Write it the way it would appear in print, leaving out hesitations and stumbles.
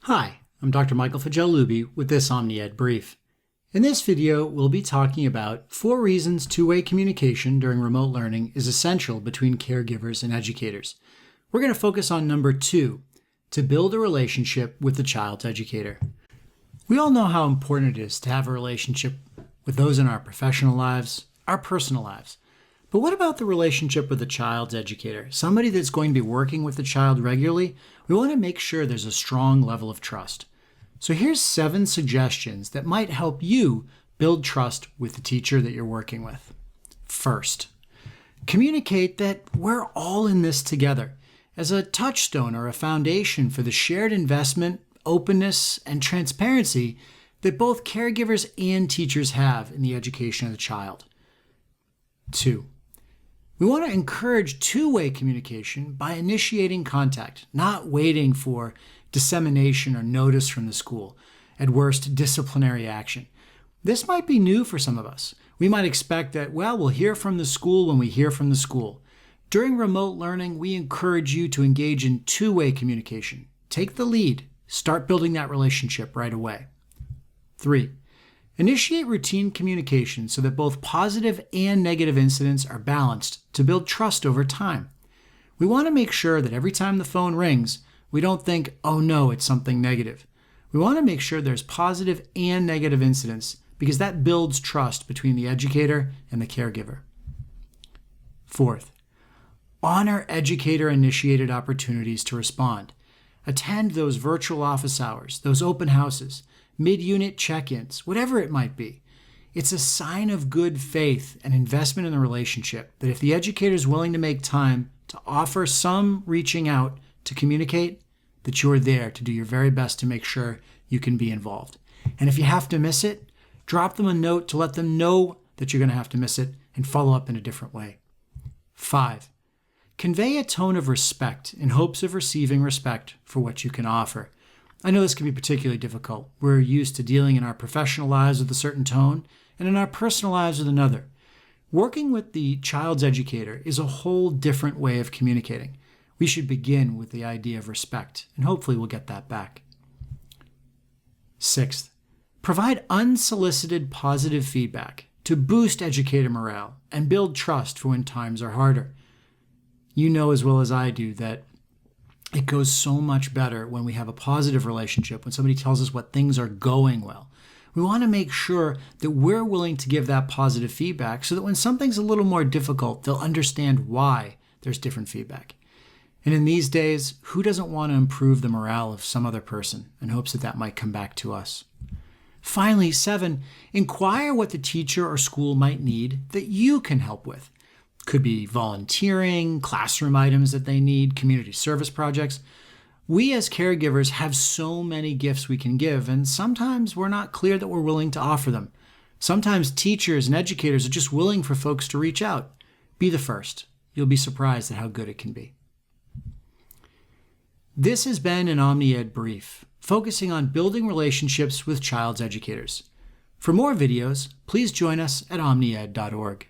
Hi, I'm Dr. Michael Fagelubi with this OmniED Brief. In this video, we'll be talking about 4 reasons two-way communication during remote learning is essential between caregivers and educators. We're going to focus on number 2, to build a relationship with the child's educator. We all know how important it is to have a relationship with those in our professional lives, our personal lives. But what about the relationship with the child's educator? Somebody that's going to be working with the child regularly? We want to make sure there's a strong level of trust. So here's 7 suggestions that might help you build trust with the teacher that you're working with. First, communicate that we're all in this together as a touchstone or a foundation for the shared investment, openness, and transparency that both caregivers and teachers have in the education of the child. 2, we want to encourage two-way communication by initiating contact, not waiting for dissemination or notice from the school, at worst, disciplinary action. This might be new for some of us. We might expect that, we'll hear from the school when we hear from the school. During remote learning, we encourage you to engage in two-way communication. Take the lead. Start building that relationship right away. 3, initiate routine communication so that both positive and negative incidents are balanced to build trust over time. We want to make sure that every time the phone rings, we don't think, oh no, it's something negative. We want to make sure there's positive and negative incidents because that builds trust between the educator and the caregiver. 4th, honor educator-initiated opportunities to respond. Attend those virtual office hours, those open houses, mid-unit check-ins, whatever it might be. It's a sign of good faith and investment in the relationship that if the educator is willing to make time to offer some reaching out to communicate, that you're there to do your very best to make sure you can be involved. And if you have to miss it, drop them a note to let them know that you're going to have to miss it and follow up in a different way. 5, convey a tone of respect in hopes of receiving respect for what you can offer. I know this can be particularly difficult. We're used to dealing in our professional lives with a certain tone and in our personal lives with another. Working with the child's educator is a whole different way of communicating. We should begin with the idea of respect, and hopefully we'll get that back. 6th, provide unsolicited positive feedback to boost educator morale and build trust for when times are harder. You know as well as I do that it goes so much better when we have a positive relationship, when somebody tells us what things are going well. We want to make sure that we're willing to give that positive feedback so that when something's a little more difficult, they'll understand why there's different feedback. And in these days, who doesn't want to improve the morale of some other person in hopes that that might come back to us? Finally, 7, inquire what the teacher or school might need that you can help with. Could be volunteering, classroom items that they need, community service projects. We as caregivers have so many gifts we can give, and sometimes we're not clear that we're willing to offer them. Sometimes teachers and educators are just willing for folks to reach out. Be the first. You'll be surprised at how good it can be. This has been an OmniED Brief, focusing on building relationships with child's educators. For more videos, please join us at omnied.org.